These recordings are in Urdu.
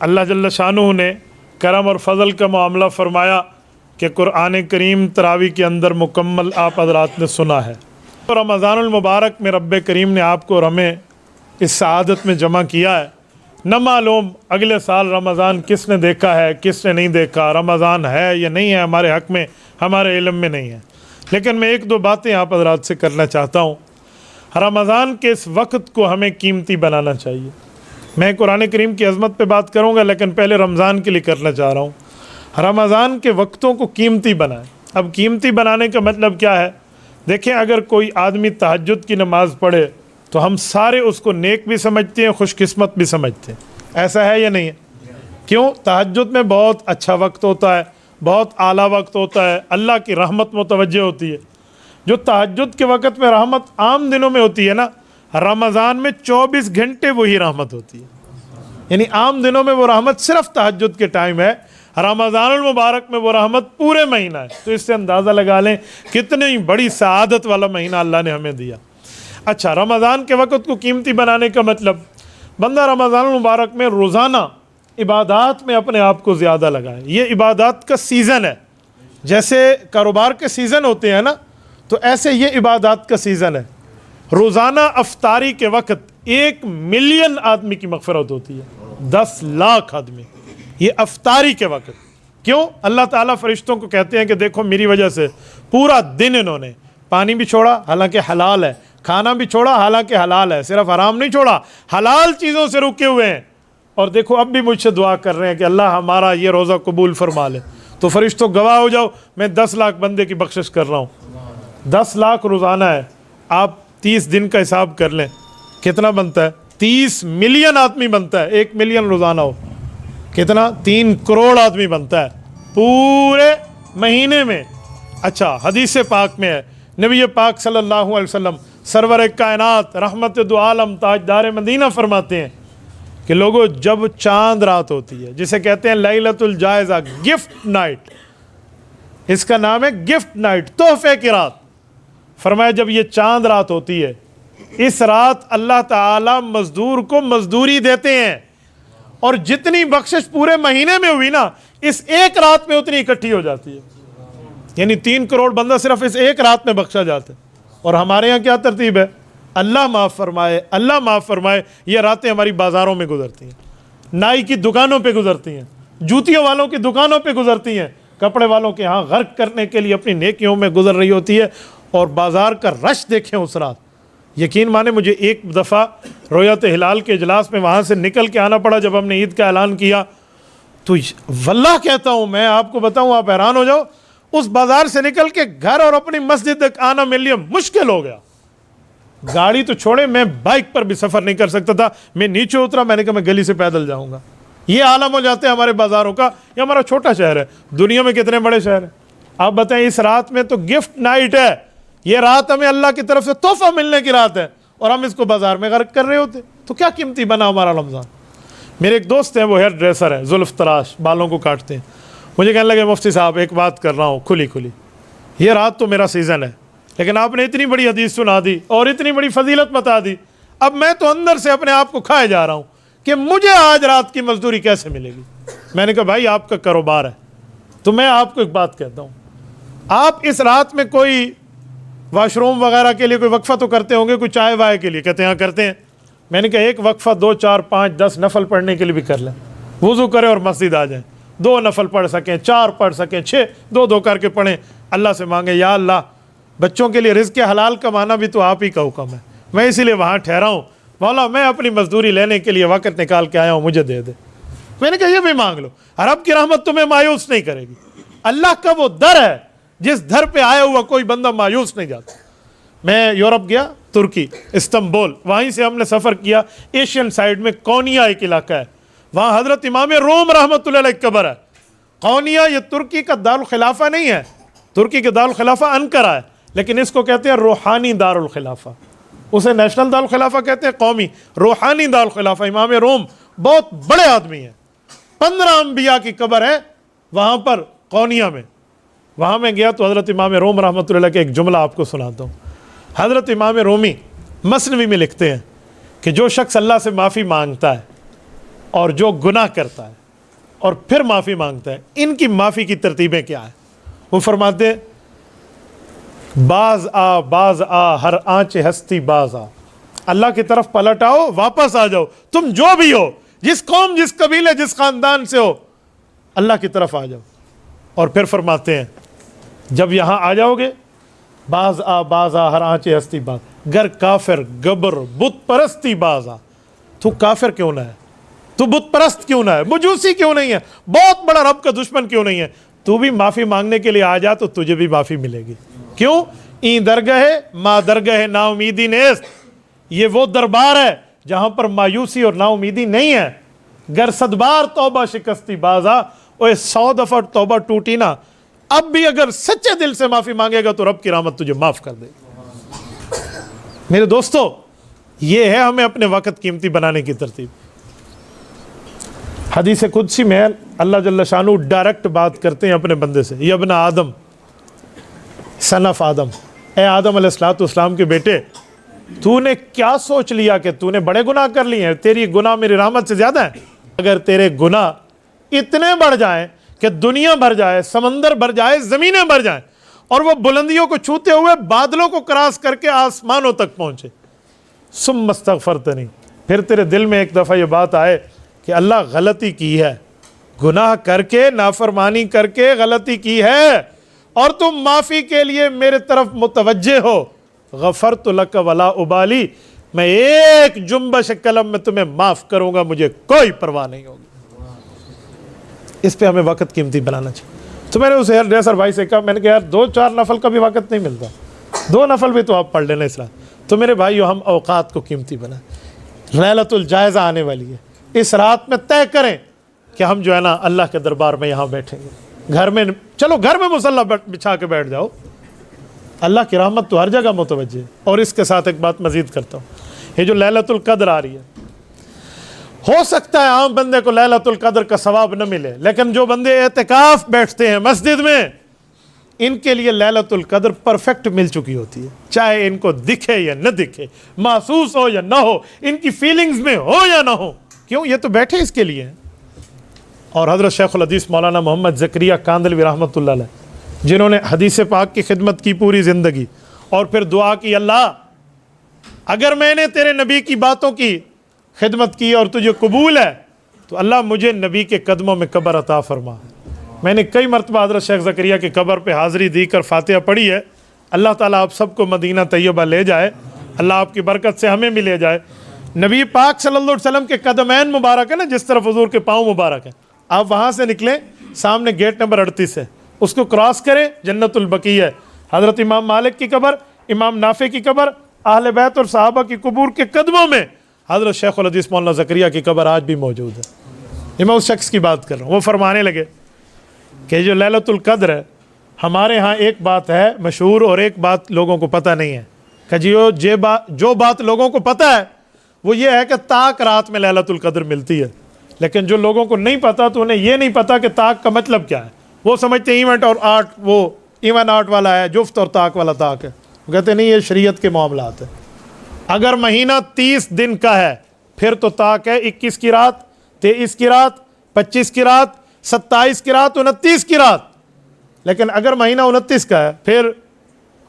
اللہ جل شانہ نے کرم اور فضل کا معاملہ فرمایا کہ قرآن کریم تراویح کے اندر مکمل آپ حضرات نے سنا ہے. رمضان المبارک میں رب کریم نے آپ کو اور ہمیں اس سعادت میں جمع کیا ہے. نہ معلوم اگلے سال رمضان کس نے دیکھا ہے کس نے نہیں دیکھا، رمضان ہے یا نہیں ہے ہمارے حق میں، ہمارے علم میں نہیں ہے. لیکن میں ایک دو باتیں آپ حضرات سے کرنا چاہتا ہوں. رمضان کے اس وقت کو ہمیں قیمتی بنانا چاہیے. میں قرآن کریم کی عظمت پہ بات کروں گا لیکن پہلے رمضان کے لیے کرنا چاہ رہا ہوں. رمضان کے وقتوں کو قیمتی بنائیں. اب قیمتی بنانے کا مطلب کیا ہے؟ دیکھیں، اگر کوئی آدمی تہجد کی نماز پڑھے تو ہم سارے اس کو نیک بھی سمجھتے ہیں، خوش قسمت بھی سمجھتے ہیں. ایسا ہے یا نہیں ہے؟ کیوں؟ تہجد میں بہت اچھا وقت ہوتا ہے، بہت اعلیٰ وقت ہوتا ہے، اللہ کی رحمت متوجہ ہوتی ہے. جو تہجد کے وقت میں رحمت عام دنوں میں ہوتی ہے نا، رمضان میں 24 گھنٹے وہی رحمت ہوتی ہے. یعنی عام دنوں میں وہ رحمت صرف تہجد کے ٹائم ہے، رمضان المبارک میں وہ رحمت پورے مہینہ ہے. تو اس سے اندازہ لگا لیں کتنی بڑی سعادت والا مہینہ اللہ نے ہمیں دیا. اچھا، رمضان کے وقت کو قیمتی بنانے کا مطلب بندہ رمضان المبارک میں روزانہ عبادات میں اپنے آپ کو زیادہ لگائے. یہ عبادات کا سیزن ہے. جیسے کاروبار کے سیزن ہوتے ہیں نا، تو ایسے یہ عبادات کا سیزن ہے. روزانہ افطاری کے وقت 1 ملین آدمی کی مغفرت ہوتی ہے. 10 لاکھ آدمی یہ افطاری کے وقت. کیوں؟ اللہ تعالیٰ فرشتوں کو کہتے ہیں کہ دیکھو میری وجہ سے پورا دن انہوں نے پانی بھی چھوڑا حالانکہ حلال ہے، کھانا بھی چھوڑا حالانکہ حلال ہے، صرف حرام نہیں چھوڑا، حلال چیزوں سے رکے ہوئے ہیں. اور دیکھو اب بھی مجھ سے دعا کر رہے ہیں کہ اللہ ہمارا یہ روزہ قبول فرما لے. تو فرشتوں گواہ ہو جاؤ، میں 10 لاکھ بندے کی بخشش کر رہا ہوں. 10 لاکھ روزانہ ہے. آپ 30 دن کا حساب کر لیں کتنا بنتا ہے؟ 30 ملین آدمی بنتا ہے. 1 ملین روزانہ ہو کتنا؟ 3 کروڑ آدمی بنتا ہے پورے مہینے میں. اچھا، حدیث پاک میں ہے، نبی پاک صلی اللہ علیہ وسلم سرور کائنات رحمت دو عالم تاجدار مدینہ فرماتے ہیں کہ لوگوں، جب چاند رات ہوتی ہے جسے کہتے ہیں لیلۃ الجائزہ، گفٹ نائٹ، اس کا نام ہے گفٹ نائٹ، تحفے کی رات. فرمایا جب یہ چاند رات ہوتی ہے، اس رات اللہ تعالی مزدور کو مزدوری دیتے ہیں، اور جتنی بخشش پورے مہینے میں ہوئی نا، اس ایک رات میں اتنی اکٹھی ہو جاتی ہے. یعنی 3 کروڑ بندہ صرف اس ایک رات میں بخشا جاتا ہے. اور ہمارے ہاں کیا ترتیب ہے؟ اللہ معاف فرمائے، اللہ معاف فرمائے. یہ راتیں ہماری بازاروں میں گزرتی ہیں، نائی کی دکانوں پہ گزرتی ہیں، جوتیوں والوں کی دکانوں پہ گزرتی ہیں، کپڑے والوں کے ہاں غرق کرنے کے لیے اپنی نیکیوں میں گزر رہی ہوتی ہے. اور بازار کا رش دیکھیں اس رات. یقین مانے مجھے ایک دفعہ رویت ہلال کے اجلاس میں وہاں سے نکل کے آنا پڑا جب ہم نے عید کا اعلان کیا. تو واللہ کہتا ہوں، میں آپ کو بتاؤں، آپ حیران ہو جاؤ، اس بازار سے نکل کے گھر اور اپنی مسجد تک آنا میرے لیے مشکل ہو گیا. گاڑی تو چھوڑے، میں بائک پر بھی سفر نہیں کر سکتا تھا. میں نیچے اترا، میں نے کہا میں گلی سے پیدل جاؤں گا. یہ عالم ہو جاتے ہیں ہمارے بازاروں کا. یہ ہمارا چھوٹا شہر ہے، دنیا میں کتنے بڑے شہر ہیں. آپ بتائیں، اس رات میں تو گفٹ نائٹ ہے. یہ رات ہمیں اللہ کی طرف سے تحفہ ملنے کی رات ہے، اور ہم اس کو بازار میں غرق کر رہے ہوتے. تو کیا قیمتی بنا ہمارا رمضان. میرے ایک دوست ہیں، وہ ہیئر ڈریسر ہیں، زلف تراش، بالوں کو کاٹتے ہیں. مجھے کہنے لگے مفتی صاحب ایک بات کر رہا ہوں کھلی، یہ رات تو میرا سیزن ہے، لیکن آپ نے اتنی بڑی حدیث سنا دی اور اتنی بڑی فضیلت بتا دی، اب میں تو اندر سے اپنے آپ کو کھائے جا رہا ہوں کہ مجھے آج رات کی مزدوری کیسے ملے گی. میں نے کہا بھائی آپ کا کاروبار ہے، تو میں آپ کو ایک بات کہتا ہوں، آپ اس رات میں کوئی واش روم وغیرہ کے لیے کوئی وقفہ تو کرتے ہوں گے، کوئی چائے وائے کے لیے؟ کہتے ہیں کرتے ہیں. میں نے کہا ایک وقفہ 2 4 5 10 نفل پڑھنے کے لیے بھی کر لیں. وضو کریں اور مسجد آ جائیں، 2 نفل پڑھ سکیں، 4 پڑھ سکیں، 6 2 کر کے پڑھیں. اللہ سے مانگیں یا اللہ بچوں کے لیے رزق حلال کمانا بھی تو آپ ہی کا حکم ہے، میں اسی لیے وہاں ٹھہرا ہوں، مولا میں اپنی مزدوری لینے کے لیے وقت نکال کے آیا ہوں، مجھے دے دے. میں نے کہا یہ بھی مانگ لو، رب کی رحمت تمہیں مایوس نہیں کرے گی. اللہ کا وہ در ہے جس در پہ آیا ہوا کوئی بندہ مایوس نہیں جاتا. میں یورپ گیا، ترکی، استنبول، وہیں سے ہم نے سفر کیا. ایشین سائیڈ میں کونیا ایک علاقہ ہے، وہاں حضرت امام روم رحمۃ اللہ علیہ کی قبر ہے. کونیا یہ ترکی کا دارالخلافہ نہیں ہے، ترکی کے دارالخلافہ انقرہ ہے، لیکن اس کو کہتے ہیں روحانی دارالخلافہ. اسے نیشنل دارالخلافہ کہتے ہیں، قومی روحانی دارالخلافہ. امام روم بہت بڑے آدمی ہیں، 15 انبیاء کی قبر ہے وہاں پر کونیا میں. وہاں میں گیا تو حضرت امام روم رحمۃ اللہ علیہ کے ایک جملہ آپ کو سناتا ہوں. حضرت امام رومی مثنوی میں لکھتے ہیں کہ جو شخص اللہ سے معافی مانگتا ہے اور جو گناہ کرتا ہے اور پھر معافی مانگتا ہے، ان کی معافی کی ترتیبیں کیا ہیں؟ وہ فرماتے ہیں باز آ ہر آنچ ہستی باز آ، اللہ کی طرف پلٹ آؤ، واپس آ جاؤ، تم جو بھی ہو، جس قوم، جس قبیلے، جس خاندان سے ہو، اللہ کی طرف آ جاؤ۔ اور پھر فرماتے ہیں جب یہاں آ جاؤ گے، باز آ ہر آنچ ہستی باز، گر کافر گبر بت پرستی باز آ، تو کافر کیوں نہ ہے، تو بت پرست کیوں نہ ہے، مجوسی کیوں نہیں ہے، بہت بڑا رب کا دشمن کیوں نہیں ہے، تو بھی معافی مانگنے کے لیے آ جا تو تجھے بھی معافی ملے گی۔ کیوں؟ این درگاہ ما درگاہ نا امیدی نیست، یہ وہ دربار ہے جہاں پر مایوسی اور نا امیدی نہیں ہے۔ گر صد بار توبہ شکستی بازا، اوے 100 دفعہ توبہ ٹوٹی نا، اب بھی اگر سچے دل سے معافی مانگے گا تو رب کی رحمت تجھے معاف کر دے گی۔ میرے دوستو، یہ ہے ہمیں اپنے وقت قیمتی بنانے کی ترتیب۔ حدیث قدسی میں اللہ جل شانہ ڈائریکٹ بات کرتے ہیں اپنے بندے سے، یا ابن آدم، سن آف آدم، اے آدم علیہ السلام کے بیٹے، تو نے کیا سوچ لیا کہ تو نے بڑے گناہ کر لیے ہیں؟ تیری گناہ میری رحمت سے زیادہ ہیں؟ اگر تیرے گناہ اتنے بڑھ جائیں کہ دنیا بھر جائے، سمندر بھر جائے، زمینیں بھر جائیں، اور وہ بلندیوں کو چھوتے ہوئے بادلوں کو کراس کر کے آسمانوں تک پہنچے، ثم استغفرتنی، پھر تیرے دل میں ایک دفعہ یہ بات آئے کہ اللہ غلطی کی ہے، گناہ کر کے، نافرمانی کر کے غلطی کی ہے، اور تم معافی کے لیے میرے طرف متوجہ ہو، غفرت لک ولا ابالی، میں ایک جنبش قلم میں تمہیں معاف کروں گا، مجھے کوئی پرواہ نہیں ہوگی۔ اس پہ ہمیں وقت قیمتی بنانا چاہیے۔ تو میں نے اس ہیئر ڈریسر بھائی سے کہا، میں نے کہا یار 2-4 نفل کا بھی وقت نہیں ملتا، 2 نفل بھی تو آپ پڑھ لینا اس رات۔ تو میرے بھائیو، ہم اوقات کو قیمتی بنائیں، لیلۃ الجائزہ آنے والی ہے، اس رات میں طے کریں کہ ہم جو ہے نا اللہ کے دربار میں یہاں بیٹھیں گے، گھر میں، چلو گھر میں مصلی بچھا کے بیٹھ جاؤ، اللہ کی رحمت تو ہر جگہ متوجہ ہے۔ اور اس کے ساتھ ایک بات مزید کرتا ہوں، یہ جو لیلۃ القدر آ رہی ہے، ہو سکتا ہے عام بندے کو لیلۃ القدر کا ثواب نہ ملے، لیکن جو بندے اعتکاف بیٹھتے ہیں مسجد میں، ان کے لیے لیلۃ القدر پرفیکٹ مل چکی ہوتی ہے، چاہے ان کو دکھے یا نہ دکھے، محسوس ہو یا نہ ہو، ان کی فیلنگز میں ہو یا نہ ہو۔ کیوں؟ یہ تو بیٹھے اس کے لیے ہیں۔ اور حضرت شیخ الحدیث مولانا محمد زکریا کاندلوی رحمۃ اللہ علیہ، جنہوں نے حدیث پاک کی خدمت کی پوری زندگی، اور پھر دعا کی، اللہ اگر میں نے تیرے نبی کی باتوں کی خدمت کی اور تجھے قبول ہے تو اللہ مجھے نبی کے قدموں میں قبر عطا فرما۔ میں نے کئی مرتبہ حضرت شیخ زکریا کی قبر پہ حاضری دی کر فاتحہ پڑھی ہے۔ اللہ تعالیٰ آپ سب کو مدینہ طیبہ لے جائے، اللہ آپ کی برکت سے ہمیں بھی لے جائے۔ نبی پاک صلی اللہ علیہ وسلم کے قدمین مبارک ہے نا، جس طرف حضور کے پاؤں مبارک ہیں، آپ وہاں سے نکلیں، سامنے گیٹ نمبر 38 ہے، اس کو کراس کریں، جنت البقیع ہے، حضرت امام مالک کی قبر، امام نافع کی قبر، اہل بیت اور صحابہ کی قبور کے قدموں میں حضرت شیخ الحدیث مولانا زکریا کی قبر آج بھی موجود ہے۔ میں اس شخص کی بات کر رہا ہوں، وہ فرمانے لگے کہ جو لیلۃ القدر ہے، ہمارے ہاں ایک بات ہے مشہور اور ایک بات لوگوں کو پتہ نہیں ہے، کہ جو بات لوگوں کو پتہ ہے وہ یہ ہے کہ طاق رات میں لیلۃ القدر ملتی ہے، لیکن جو لوگوں کو نہیں پتہ تو انہیں یہ نہیں پتہ کہ طاق کا مطلب کیا ہے۔ وہ سمجھتے ہیں ایونٹ اور آرٹ، وہ ایون آرٹ والا ہے، جفت اور طاق والا طاق ہے، وہ کہتے نہیں، یہ شریعت کے معاملات ہیں۔ اگر مہینہ 30 دن کا ہے پھر تو طاق ہے 21 کی رات، 23 کی رات، 25 کی رات، 27 کی رات، 29 کی رات۔ لیکن اگر مہینہ 29 کا ہے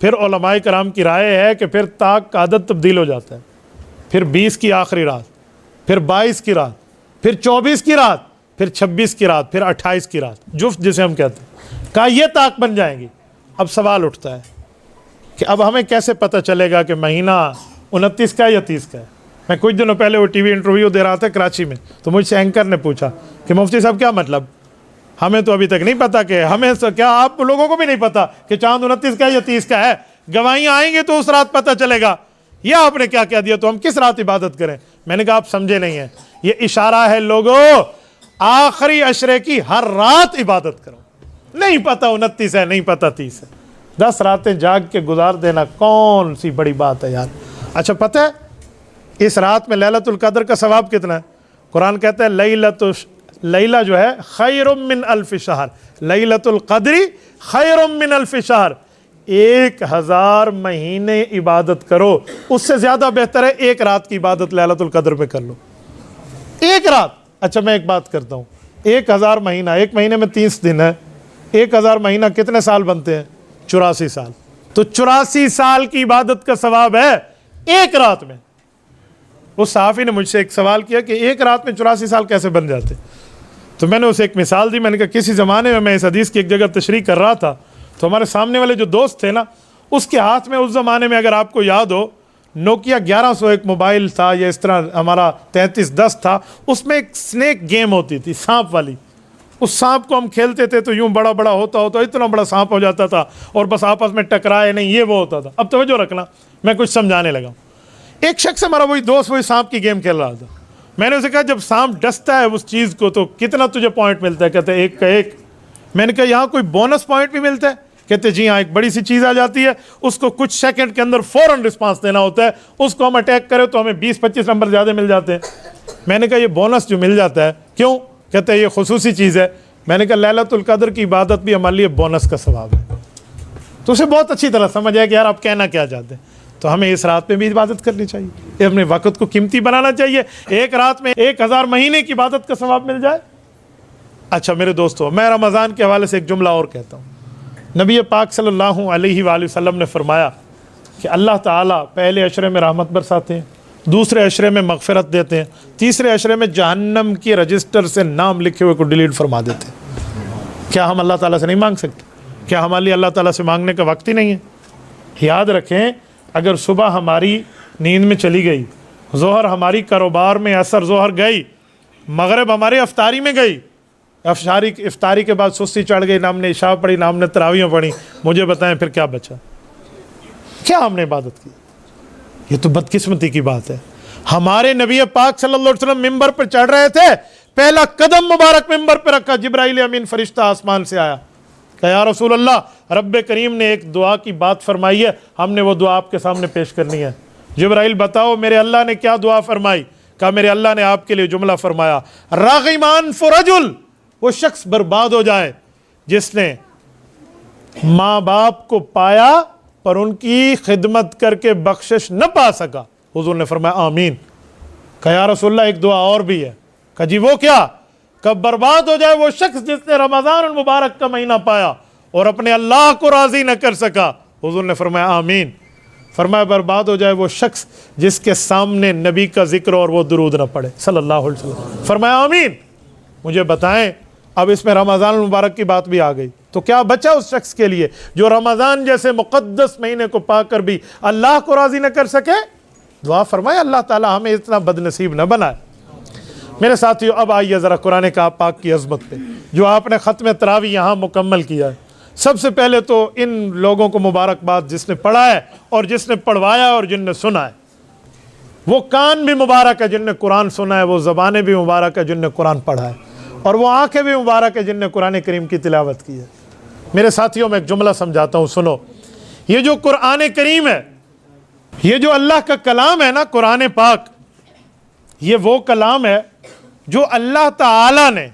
پھر علماء کرام کی رائے ہے کہ پھر طاق کا عدد تبدیل ہو جاتا ہے، پھر 20 کی آخری رات، پھر 22 کی رات، پھر 24 کی رات، پھر 26 کی رات، پھر 28 کی رات، جفت جسے ہم کہتے ہیں، کہا یہ طاق بن جائیں گی۔ اب سوال اٹھتا ہے کہ اب ہمیں کیسے پتہ چلے گا کہ مہینہ 29 کا ہے یا 30 کا ہے؟ میں کچھ دنوں پہلے وہ ٹی وی انٹرویو دے رہا تھا کراچی میں، تو مجھ سے اینکر نے پوچھا کہ مفتی صاحب کیا مطلب؟ ہمیں تو ابھی تک نہیں پتا کہ کیا آپ لوگوں کو بھی نہیں پتا کہ چاند 29 کا ہے یا 30 کا ہے؟ گواہیاں آئیں گے تو اس رات پتہ چلے گا، یا آپ نے کیا کہہ دیا تو ہم کس رات عبادت کریں؟ میں نے کہا آپ سمجھے نہیں ہیں، یہ اشارہ ہے لوگوں، آخری عشرے کی ہر رات عبادت کرو۔ نہیں پتا 29 ہے، نہیں پتا 30 ہے، 10 راتیں جاگ کے گزار دینا کون سی بڑی بات ہے یار۔ اچھا پتہ ہے اس رات میں لیلۃ القدر کا ثواب کتنا ہے؟ قرآن کہتا ہے لیلہ جو ہے خیر من الف شہر، لیلۃ القدر خیر من الف شہر، 1000 مہینے عبادت کرو اس سے زیادہ بہتر ہے ایک رات کی عبادت لیلۃ القدر میں کر لو۔ ایک رات اچھا میں ایک بات کرتا ہوں, 1000 مہینہ, ایک مہینے میں 30 دن ہے, 1000 مہینہ کتنے سال بنتے ہیں؟ 84 سال. تو 84 سال کی عبادت کا ثواب ہے ایک رات میں. اس صحافی نے مجھ سے ایک سوال کیا کہ ایک رات میں 84 سال کیسے بن جاتے؟ تو میں نے اسے ایک مثال دی. میں نے کہا کسی زمانے میں اس حدیث کی ایک جگہ تشریح کر رہا تھا, تو ہمارے سامنے والے جو دوست تھے نا, اس کے ہاتھ میں اس زمانے میں اگر آپ کو یاد ہو نوکیا 1100 ایک موبائل تھا, یا اس طرح ہمارا 3310 تھا, اس میں ایک سنیک گیم ہوتی تھی, سانپ والی. اس سانپ کو ہم کھیلتے تھے تو یوں بڑا بڑا ہوتا اتنا بڑا سانپ ہو جاتا تھا, اور بس آپس میں ٹکرائے نہیں, یہ وہ ہوتا تھا. اب توجہ رکھنا, میں کچھ سمجھانے لگا. ایک شخص ہمارا وہی دوست وہی سانپ کی گیم کھیل رہا تھا. میں نے اسے کہا جب سانپ ڈستا ہے اس چیز کو تو کتنا تجھے پوائنٹ ملتا ہے؟ کہتے ہیں 1 کا 1. میں نے کہا یہاں کوئی بونس پوائنٹ بھی ملتا ہے؟ کہتے جی ہاں, ایک بڑی سی چیز آ جاتی ہے, اس کو کچھ سیکنڈ کے اندر فوراً رسپانس دینا ہوتا ہے, اس کو ہم اٹیک کریں تو ہمیں 20-25 نمبر زیادہ مل جاتے ہیں. میں نے کہا یہ بونس جو مل جاتا ہے کیوں؟ کہتے ہیں یہ خصوصی چیز ہے. میں نے کہا لیلۃ القدر کی عبادت بھی ہمارے لیے بونس کا ثواب ہے. تو اسے بہت اچھی طرح سمجھ آیا کہ یار آپ کہنا کیا چاہتے ہیں. تو ہمیں اس رات میں بھی عبادت کرنی چاہیے, اپنے وقت کو قیمتی بنانا چاہیے. ایک رات میں 1000 مہینے کی عبادت کا ثواب مل جائے. اچھا میرے دوستو, میں رمضان کے حوالے سے ایک جملہ اور کہتا ہوں. نبی پاک صلی اللہ علیہ وآلہ وسلم نے فرمایا کہ اللہ تعالیٰ پہلے عشرے میں رحمت برساتے ہیں, دوسرے عشرے میں مغفرت دیتے ہیں, تیسرے عشرے میں جہنم کی رجسٹر سے نام لکھے ہوئے کو ڈیلیٹ فرما دیتے ہیں. کیا ہم اللہ تعالیٰ سے نہیں مانگ سکتے؟ کیا ہمارے لیے اللہ تعالیٰ سے مانگنے کا وقت ہی نہیں ہے؟ یاد رکھیں, اگر صبح ہماری نیند میں چلی گئی, ظہر ہماری کاروبار میں, اثر ظہر گئی, مغرب ہماری افطاری میں گئی, افطاری کے بعد سستی چڑھ گئی, نہ ہم نے عشاء پڑھی نہ ہم نے تراویح پڑھی, مجھے بتائیں پھر کیا بچا؟ کیا ہم نے عبادت کی؟ یہ تو بدقسمتی کی بات ہے. ہمارے نبی پاک صلی اللہ علیہ وسلم ممبر پر چڑھ رہے تھے, پہلا قدم مبارک ممبر پہ رکھا, جبرائیل امین فرشتہ آسمان سے آیا, کہ یا رسول اللہ رب کریم نے ایک دعا کی بات فرمائی ہے, ہم نے وہ دعا آپ کے سامنے پیش کرنی ہے. جبرائیل بتاؤ میرے اللہ نے کیا دعا فرمائی؟ کہا میرے اللہ نے آپ کے لیے جملہ فرمایا, راغمان فرجل, وہ شخص برباد ہو جائے جس نے ماں باپ کو پایا پر ان کی خدمت کر کے بخشش نہ پا سکا. حضور نے فرمایا آمین. کہا یا رسول اللہ ایک دعا اور بھی ہے. کہا جی وہ کیا؟ کب برباد ہو جائے وہ شخص جس نے رمضان المبارک کا مہینہ پایا اور اپنے اللہ کو راضی نہ کر سکا. حضور نے فرمایا آمین. فرمایا برباد ہو جائے وہ شخص جس کے سامنے نبی کا ذکر اور وہ درود نہ پڑھے صلی اللہ علیہ وسلم. فرمایا آمین. مجھے بتائیں, اب اس میں رمضان المبارک کی بات بھی آ گئی, تو کیا بچا اس شخص کے لیے جو رمضان جیسے مقدس مہینے کو پا کر بھی اللہ کو راضی نہ کر سکے؟ دعا فرمائے اللہ تعالی ہمیں اتنا بدنصیب نہ بنائے. میرے ساتھیو, اب آئیے ذرا قرآن پاک کی عظمت پہ, جو آپ نے ختم تراویح یہاں مکمل کیا ہے. سب سے پہلے تو ان لوگوں کو مبارکباد جس نے پڑھا ہے اور جس نے پڑھوایا اور جن نے سنا ہے. وہ کان بھی مبارک ہے جن نے قرآن سنا ہے, وہ زبانیں بھی مبارک ہے جن نے قرآن پڑھا ہے, اور وہ آنکھیں بھی مبارک ہے جن نے قرآن کریم کی تلاوت کی ہے. میرے ساتھیوں میں ایک جملہ سمجھاتا ہوں, سنو. یہ جو قرآن کریم ہے, یہ جو اللہ کا کلام ہے نا قرآن پاک, یہ وہ کلام ہے جو اللہ تعالی نے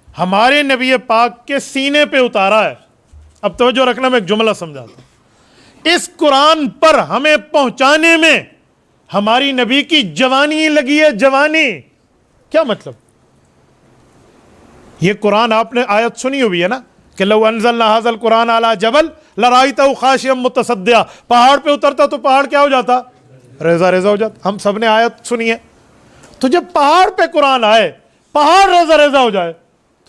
ہمارے نبی پاک کے سینے پہ اتارا ہے. اب توجہ رکھنا, میں ایک جملہ سمجھاتا ہوں. اس قرآن پر ہمیں پہنچانے میں ہماری نبی کی جوانی لگی ہے. جوانی کیا مطلب؟ یہ قرآن آپ نے آیت سنی ہوئی ہے نا کہ لو انزلنا ھذا القرآن علی جبل لرأیتہ خاشعا متصدعا, پہاڑ پہ اترتا تو پہاڑ کیا ہو جاتا؟ ریزہ ریزہ ہو جاتا. ہم سب نے آیت سنی ہے. تو جب پہاڑ پہ قرآن آئے, پہاڑ ریزہ ریزہ ہو جائے,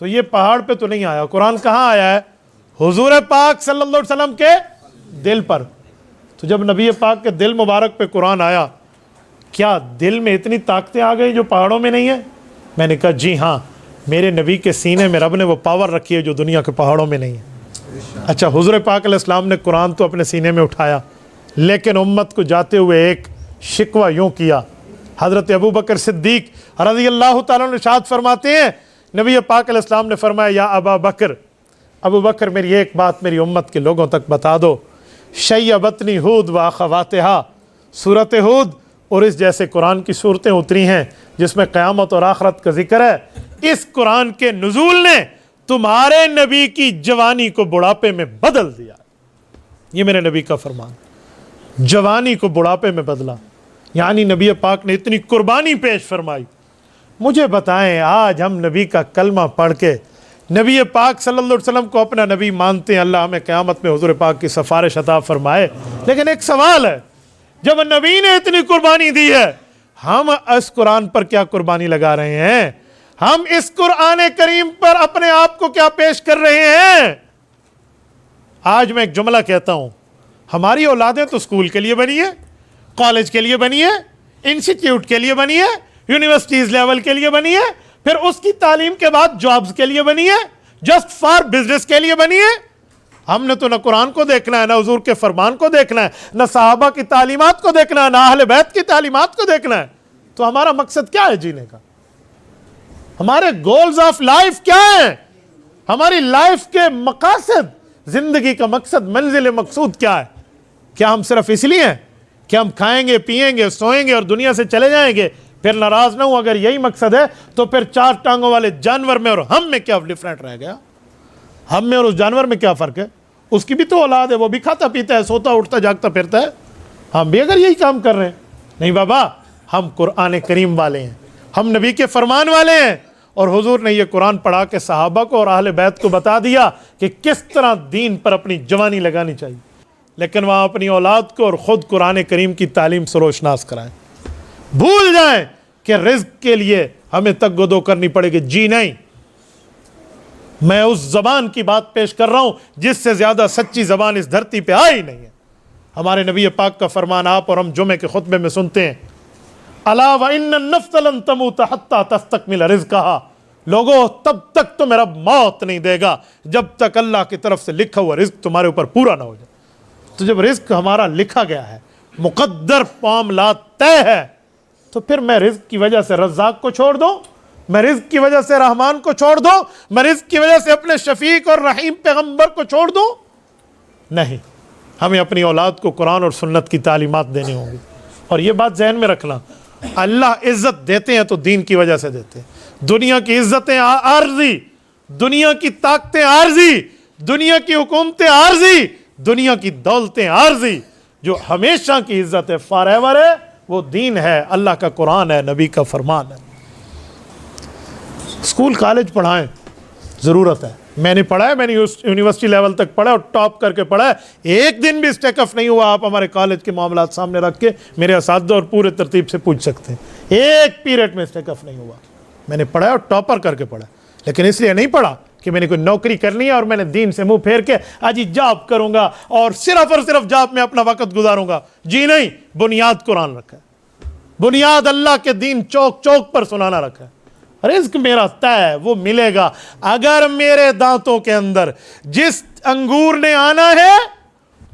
تو یہ پہاڑ پہ تو نہیں آیا. قرآن کہاں آیا ہے؟ حضور پاک صلی اللہ علیہ وسلم کے دل پر. تو جب نبی پاک کے دل مبارک پہ قرآن آیا, کیا دل میں اتنی طاقتیں آ گئی جو پہاڑوں میں نہیں ہیں؟ میں نے کہا جی ہاں, میرے نبی کے سینے میں رب نے وہ پاور رکھی ہے جو دنیا کے پہاڑوں میں نہیں ہے. اچھا, حضور پاک علیہ السلام نے قرآن تو اپنے سینے میں اٹھایا, لیکن امت کو جاتے ہوئے ایک شکوہ یوں کیا. حضرت ابو بکر صدیق رضی اللہ تعالیٰ عنہ ارشاد فرماتے ہیں, نبی پاک علیہ السلام نے فرمایا یا ابا بکر, ابو بکر میری ایک بات میری امت کے لوگوں تک بتا دو. شیبتنی ہود و اخواتہا, سورۃ ہود اور اس جیسے قرآن کی صورتیں اتری ہیں جس میں قیامت اور آخرت کا ذکر ہے. اس قرآن کے نزول نے تمہارے نبی کی جوانی کو بڑھاپے میں بدل دیا. یہ میرے نبی کا فرمان, جوانی کو بڑھاپے میں بدلا. یعنی نبی پاک نے اتنی قربانی پیش فرمائی, مجھے بتائیں آج ہم نبی کا کلمہ پڑھ کے نبی پاک صلی اللہ علیہ وسلم کو اپنا نبی مانتے ہیں، اللہ ہمیں قیامت میں حضور پاک کی سفارش عطا فرمائے، لیکن ایک سوال ہے، جب نبی نے اتنی قربانی دی ہے، ہم اس قرآن پر کیا قربانی لگا رہے ہیں؟ ہم اس قرآن کریم پر اپنے آپ کو کیا پیش کر رہے ہیں؟ آج میں ایک جملہ کہتا ہوں، ہماری اولادیں تو اسکول کے لیے بنی ہے، کالج کے لیے بنی ہے، انسٹیٹیوٹ کے لیے بنی ہے، یونیورسٹیز لیول کے لیے بنی ہے، پھر اس کی تعلیم کے بعد جابز کے لیے بنی ہے، جسٹ فار بزنس کے لیے بنی ہے۔ ہم نے تو نہ قرآن کو دیکھنا ہے، نہ حضور کے فرمان کو دیکھنا ہے، نہ صحابہ کی تعلیمات کو دیکھنا ہے، نہ اہل بیت کی تعلیمات کو دیکھنا ہے۔ تو ہمارا مقصد کیا ہے جینے کا؟ ہمارے گولز آف لائف کیا ہیں؟ ہماری لائف کے مقاصد، زندگی کا مقصد، منزل مقصود کیا ہے؟ کیا ہم صرف اس لیے ہیں کہ ہم کھائیں گے، پیئیں گے، سوئیں گے اور دنیا سے چلے جائیں گے؟ پھر ناراض نہ ہوں، اگر یہی مقصد ہے تو پھر چار ٹانگوں والے جانور میں اور ہم میں کیا ڈفرینٹ رہ گیا؟ ہم میں اور اس جانور میں کیا فرق ہے؟ اس کی بھی تو اولاد ہے، وہ بھی کھاتا پیتا ہے، سوتا اٹھتا جاگتا پھرتا ہے، ہم بھی اگر یہی کام کر رہے ہیں۔ نہیں بابا، ہم قرآن کریم والے ہیں، ہم نبی کے فرمان والے ہیں، اور حضور نے یہ قرآن پڑھا کے صحابہ کو اور اہل بیت کو بتا دیا کہ کس طرح دین پر اپنی جوانی لگانی چاہیے، لیکن وہاں اپنی اولاد کو اور خود قرآن کریم کی تعلیم سے روشناس کرائیں۔ بھول جائیں کہ رزق کے لیے ہمیں تگ و دو کرنی پڑے گی، جی نہیں۔ میں اس زبان کی بات پیش کر رہا ہوں جس سے زیادہ سچی زبان اس دھرتی پہ آئی نہیں ہے۔ ہمارے نبی پاک کا فرمان آپ اور ہم جمعے کے خطبے میں سنتے ہیں، الا وان النفس لن تموت حتى تستكمل رزقها، لوگوں تب تک تو میرا موت نہیں دے گا جب تک اللہ کی طرف سے لکھا ہوا رزق تمہارے اوپر پورا نہ ہو جائے۔ تو جب رزق ہمارا لکھا گیا ہے، مقدر معاملات طے ہے، تو پھر میں رزق کی وجہ سے رزاق کو چھوڑ دوں؟ میں رزق کی وجہ سے رحمان کو چھوڑ دوں؟ میں رزق کی وجہ سے اپنے شفیق اور رحیم پیغمبر کو چھوڑ دوں؟ نہیں، ہمیں اپنی اولاد کو قرآن اور سنت کی تعلیمات دینی ہوں گی۔ اور یہ بات ذہن میں رکھنا، اللہ عزت دیتے ہیں تو دین کی وجہ سے دیتے ہیں۔ دنیا کی عزتیں عارضی، دنیا کی طاقتیں عارضی، دنیا کی حکومتیں عارضی، دنیا کی دولتیں عارضی، جو ہمیشہ کی عزت ہے، فار ایور ہے، وہ دین ہے، اللہ کا قرآن ہے، نبی کا فرمان ہے۔ اسکول کالج پڑھائیں، ضرورت ہے، میں نے پڑھا ہے، میں نے یونیورسٹی لیول تک پڑھا اور ٹاپ کر کے پڑھا ہے، ایک دن بھی اسٹیک اف نہیں ہوا۔ آپ ہمارے کالج کے معاملات سامنے رکھ کے میرے اساتذہ اور پورے ترتیب سے پوچھ سکتے ہیں، ایک پیریڈ میں اسٹیک اف نہیں ہوا۔ میں نے پڑھا ہے اور ٹاپر کر کے پڑھا، لیکن اس لیے نہیں پڑھا کہ میں نے کوئی نوکری کرنی ہے اور میں نے دین سے منہ پھیر کے آج جاب کروں گا اور صرف جاب میں اپنا وقت گزاروں گا، جی نہیں۔ بنیاد قرآن رکھا ہے، بنیاد اللہ کے دین چوک چوک پر سنانا رکھا ہے۔ رزق میرا طے ہے، وہ ملے گا۔ اگر میرے دانتوں کے اندر جس انگور نے آنا ہے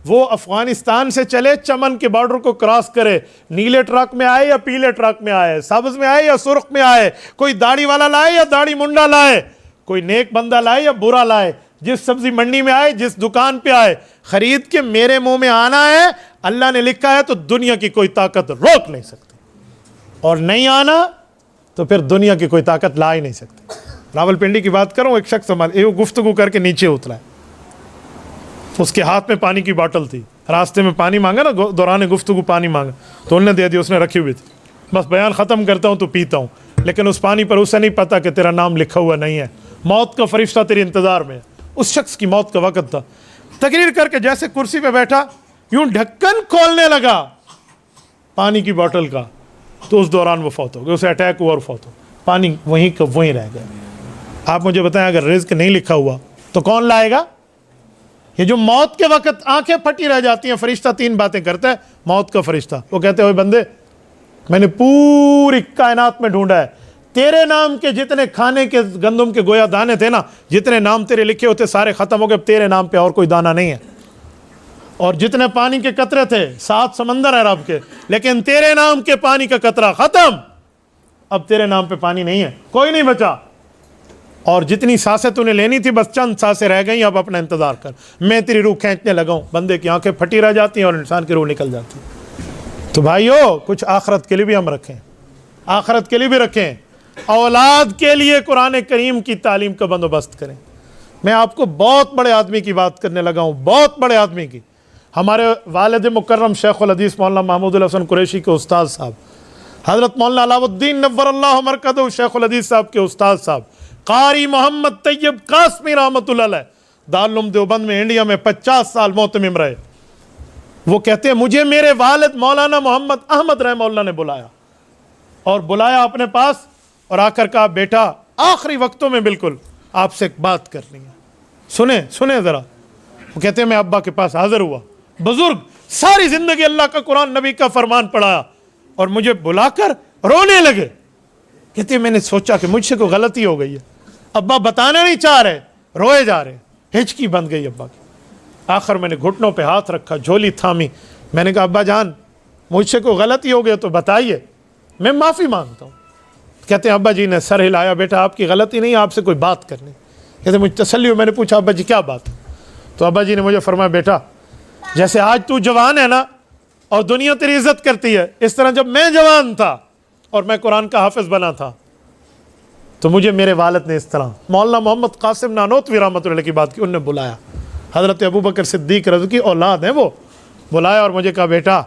وہ افغانستان سے چلے، چمن کے بارڈر کو کراس کرے، نیلے ٹرک میں آئے یا پیلے ٹرک میں آئے، سبز میں آئے یا سرخ میں آئے، کوئی داڑھی والا لائے یا داڑھی منڈا لائے، کوئی نیک بندہ لائے یا برا لائے، جس سبزی منڈی میں آئے، جس دکان پہ آئے، خرید کے میرے منہ میں آنا ہے، اللہ نے لکھا ہے تو دنیا کی کوئی طاقت روک نہیں سکتی، اور نہیں آنا تو پھر دنیا کی کوئی طاقت لا ہی نہیں سکتی۔ راول پنڈی کی بات کروں، ایک شخص گفتگو کر کے نیچے اترا ہے، اس کے ہاتھ میں پانی کی باٹل تھی، راستے میں پانی مانگا نا، دوران گفتگو پانی مانگا تو انہوں نے دے دیا، اس نے رکھی ہوئی تھی، بس بیان ختم کرتا ہوں تو پیتا ہوں، لیکن اس پانی پر اسے نہیں پتا کہ تیرا نام لکھا ہوا نہیں ہے، موت کا فرشتہ تیرے انتظار میں ہے۔ اس شخص کی موت کا وقت تھا، تقریر کر کے جیسے کرسی پہ بیٹھا، یوں ڈھکن کھولنے لگا پانی کی باٹل کا، تو اس دوران وہ فوت ہو گیا، اسے اٹیک ہوا اور فوت ہو، پانی وہیں کا وہیں رہ گیا۔ آپ مجھے بتائیں اگر رزق نہیں لکھا ہوا تو کون لائے گا؟ یہ جو موت کے وقت آنکھیں پھٹی رہ جاتی ہیں، فرشتہ تین باتیں کرتا ہے، موت کا فرشتہ، وہ کہتے ہوئے بندے میں نے پوری کائنات میں ڈھونڈا ہے، تیرے نام کے جتنے کھانے کے گندم کے گویا دانے تھے نا، جتنے نام تیرے لکھے ہوتے سارے ختم ہو گئے، اب تیرے نام پہ اور کوئی دانہ نہیں ہے، اور جتنے پانی کے قطرے تھے 7 سمندر ہے رب کے، لیکن تیرے نام کے پانی کا قطرہ ختم، اب تیرے نام پہ پانی نہیں ہے، کوئی نہیں بچا، اور جتنی سانسیں تو نے لینی تھی بس چند سانسیں رہ گئیں، اب اپنا انتظار کر، میں تیری روح کھینچنے لگا ہوں۔ بندے کی آنکھیں پھٹی رہ جاتی ہیں اور انسان کی روح نکل جاتی ہے۔ تو بھائیو، کچھ آخرت کے لیے بھی ہم رکھیں، آخرت کے لیے بھی رکھیں، اولاد کے لیے قرآن کریم کی تعلیم کا بندوبست کریں۔ میں آپ کو بہت بڑے آدمی کی بات کرنے لگا ہوں، بہت بڑے آدمی کی، ہمارے والد مکرم شیخ الحدیث مولانا محمود الحسن قریشی کے استاد صاحب حضرت مولانا علاؤالدین نور اللہ مرکزہ شیخ الحدیث صاحب کے استاد صاحب قاری محمد طیب قاسمی رحمۃ اللہ علیہ دارالعلوم دیوبند میں انڈیا میں 50 سال معتمم رہے. وہ کہتے ہیں مجھے میرے والد مولانا محمد احمد رحمہ اللہ نے بلایا، اور بلایا اپنے پاس اور آ کر کہا بیٹا آخری وقتوں میں بالکل آپ سے ایک بات کرنی ہے، سنیں ذرا. وہ کہتے ہیں میں ابا کے پاس حاضر ہوا، بزرگ ساری زندگی اللہ کا قرآن نبی کا فرمان پڑھایا اور مجھے بلا کر رونے لگے. کہتے ہیں میں نے سوچا کہ مجھ سے کوئی غلطی ہو گئی ہے، ابا بتانا نہیں چاہ رہے، روئے جا رہے، ہچکی بن گئی ابا کی. آخر میں نے گھٹنوں پہ ہاتھ رکھا، جھولی تھامی، میں نے کہا ابا جان مجھ سے کوئی غلطی ہو گئی تو بتائیے، میں معافی مانگتا ہوں. کہتے ہیں ابا جی نے سر ہلایا، بیٹا آپ کی غلطی نہیں، آپ سے کوئی بات کرنی. کہتے ہیں مجھے تسلی ہو. میں نے پوچھا ابا جی کیا بات؟ تو ابا جی نے مجھے فرمایا بیٹا جیسے آج تو جوان ہے نا اور دنیا تیری عزت کرتی ہے، اس طرح جب میں جوان تھا اور میں قرآن کا حافظ بنا تھا تو مجھے میرے والد نے اس طرح مولانا محمد قاسم نانوتوی رحمۃ اللہ کی بات کی، انہوں نے بلایا، حضرت ابو بکر صدیق رضی کی اولاد ہیں وہ، بلایا اور مجھے کہا بیٹا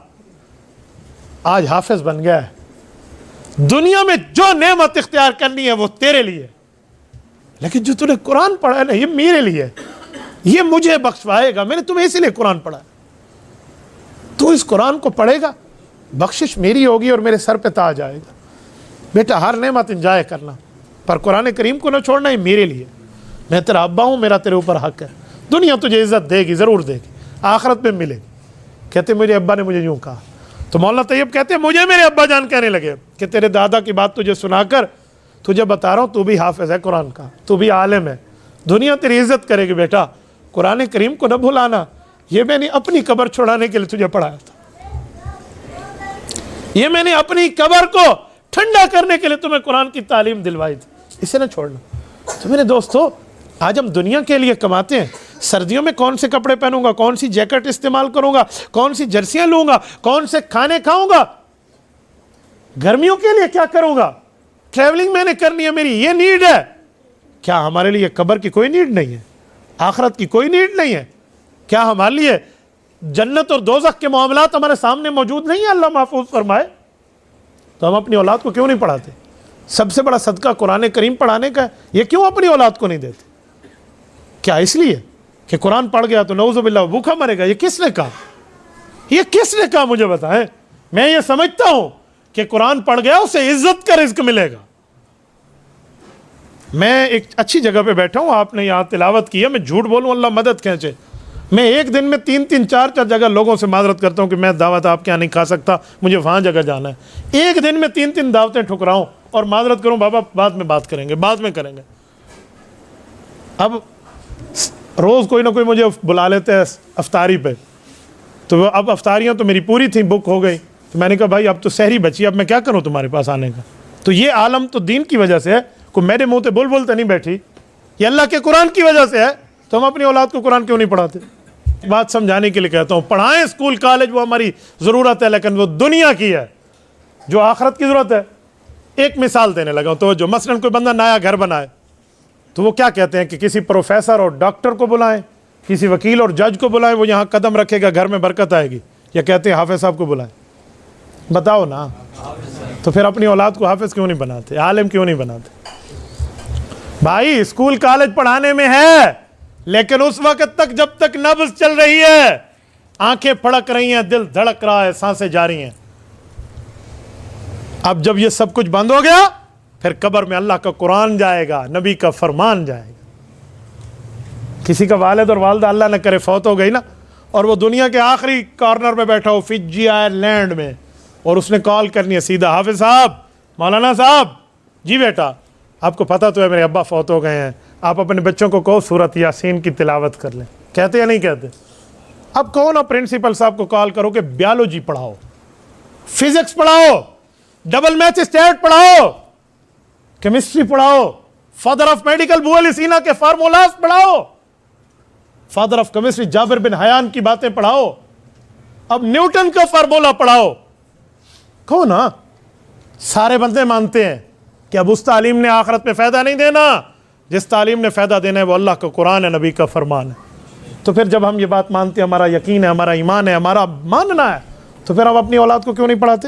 آج حافظ بن گیا ہے، دنیا میں جو نعمت اختیار کرنی ہے وہ تیرے لیے، لیکن جو تُو نے قرآن پڑھا ہے نا یہ میرے لیے، یہ مجھے بخشوائے گا، میں نے تمہیں اسی لیے قرآن پڑھا ہے، تو اس قرآن کو پڑھے گا بخشش میری ہوگی اور میرے سر پہ تاج آئے گا. بیٹا ہر نعمت انجوائے کرنا پر قرآن کریم کو نہ چھوڑنا، یہ میرے لیے، میں تیرا ابا ہوں، میرا تیرے اوپر حق ہے، دنیا تجھے عزت دے گی، ضرور دے گی، آخرت میں ملے گی. کہتے میرے ابا نے مجھے یوں کہا. تو مولانا طیب کہتے ہیں مجھے میرے ابا جان کہنے لگے کہ تیرے دادا کی بات تجھے سنا کر تجھے بتا رہا ہوں تو بھی حافظ ہے قرآن کا، تو بھی عالم ہے، دنیا تیری عزت کرے گی. بیٹا قرآن کریم کو نہ بھلانا، یہ میں نے اپنی قبر چھڑانے کے لیے تجھے پڑھایا تھا، یہ میں نے اپنی قبر کو ٹھنڈا کرنے کے لیے تمہیں قرآن کی تعلیم دلوائی تھی، اسے نہ چھوڑنا. تو میرے دوستو آج ہم دنیا کے لیے کماتے ہیں، سردیوں میں کون سے کپڑے پہنوں گا، کون سی جیکٹ استعمال کروں گا، کون سی جرسیاں لوں گا، کون سے کھانے کھاؤں گا، گرمیوں کے لیے کیا کروں گا، ٹریولنگ میں نے کرنی ہے، میری یہ نیڈ ہے. کیا ہمارے لیے قبر کی کوئی نیڈ نہیں ہے، آخرت کی کوئی نیڈ نہیں ہے؟ کیا ہمارے لیے جنت اور دوزخ کے معاملات ہمارے سامنے موجود نہیں ہیں؟ اللہ محفوظ فرمائے. تو ہم اپنی اولاد کو کیوں نہیں پڑھاتے؟ سب سے بڑا صدقہ قرآن کریم پڑھانے کا ہے، یہ کیوں اپنی اولاد کو نہیں دیتے؟ کیا اس لیے کہ قرآن پڑھ گیا تو نعوذ باللہ بھوکا مرے گا؟ یہ کس نے کہا؟ یہ کس نے کہا مجھے بتائیں. میں یہ سمجھتا ہوں کہ قرآن پڑھ گیا اسے عزت کا رزق ملے گا. میں ایک اچھی جگہ پہ بیٹھا ہوں، آپ نے یہاں تلاوت کی ہے، میں جھوٹ بولوں اللہ مدد کھینچے، میں ایک دن میں 3 4 جگہ لوگوں سے معذرت کرتا ہوں کہ میں دعوت آپ کے یہاں نہیں کھا سکتا، مجھے وہاں جگہ جانا ہے. ایک دن میں 3 دعوتیں ٹھکراؤں اور معذرت کروں بابا بعد میں بات کریں گے، بعد میں کریں گے. اب روز کوئی نہ کوئی مجھے بلا لیتے ہیں افطاری پہ، تو اب افطاریاں تو میری پوری تھیں، بک ہو گئی. تو میں نے کہا بھائی اب تو سحری بچی، اب میں کیا کروں تمہارے پاس آنے کا. تو یہ عالم تو دین کی وجہ سے ہے، کوئی میرے منہ تے بولتے نہیں بیٹھی، یہ اللہ کے قرآن کی وجہ سے ہے. تو ہم اپنی اولاد کو قرآن کیوں نہیں پڑھاتے؟ بات سمجھانے کے لیے کہتا ہوں، پڑھائیں اسکول کالج، وہ ہماری ضرورت ہے، لیکن وہ دنیا کی ہے جو آخرت کی ضرورت ہے. ایک مثال دینے لگا ہوں تو جو مثلاً کوئی بندہ نیا گھر بنائے تو وہ کیا کہتے ہیں کہ کسی پروفیسر اور ڈاکٹر کو بلائیں، کسی وکیل اور جج کو بلائیں، وہ یہاں قدم رکھے گا گھر میں برکت آئے گی، یا کہتے ہیں حافظ صاحب کو بلائیں؟ بتاؤ نا. تو پھر اپنی اولاد کو حافظ کیوں نہیں بناتے، عالم کیوں نہیں بناتے؟ بھائی اسکول کالج پڑھانے میں ہے، لیکن اس وقت تک جب تک نبض چل رہی ہے، آنکھیں پھڑک رہی ہیں، دل دھڑک رہا ہے، سانسیں جاری ہیں. اب جب یہ سب کچھ بند ہو گیا پھر قبر میں اللہ کا قرآن جائے گا، نبی کا فرمان جائے گا. کسی کا والد اور والدہ اللہ نہ کرے فوت ہو گئی نا، اور وہ دنیا کے آخری کارنر میں بیٹھا ہو فجی آئر لینڈ میں، اور اس نے کال کرنی ہے سیدھا، حافظ صاحب، مولانا صاحب، جی بیٹا آپ کو پتہ تو ہے میرے ابا فوت ہو گئے ہیں، آپ اپنے بچوں کو کہو سورۃ یاسین کی تلاوت کر لیں. کہتے یا نہیں کہتے؟ اب کہو نا پرنسپل صاحب کو کال کرو کہ بیالوجی پڑھاؤ، فزکس پڑھاؤ، ڈبل میتھ اسٹیٹ پڑھاؤ، کیمسٹری پڑھاؤ، فادر آف میڈیکل ابو علی سینا کے فارمولاز پڑھاؤ، فادر آف کیمسٹری جابر بن حیان کی باتیں پڑھاؤ، اب نیوٹن کا فارمولا پڑھاؤ. کہو نا. سارے بندے مانتے ہیں کہ اب اس تعلیم نے آخرت میں فائدہ نہیں دینا، جس تعلیم نے فائدہ دینا ہے وہ اللہ کا قرآن ہے، نبی کا فرمان ہے. تو پھر جب ہم یہ بات مانتے ہیں، ہمارا یقین ہے، ہمارا ایمان ہے، ہمارا ماننا ہے، تو پھر ہم اپنی اولاد کو کیوں نہیں پڑھاتے؟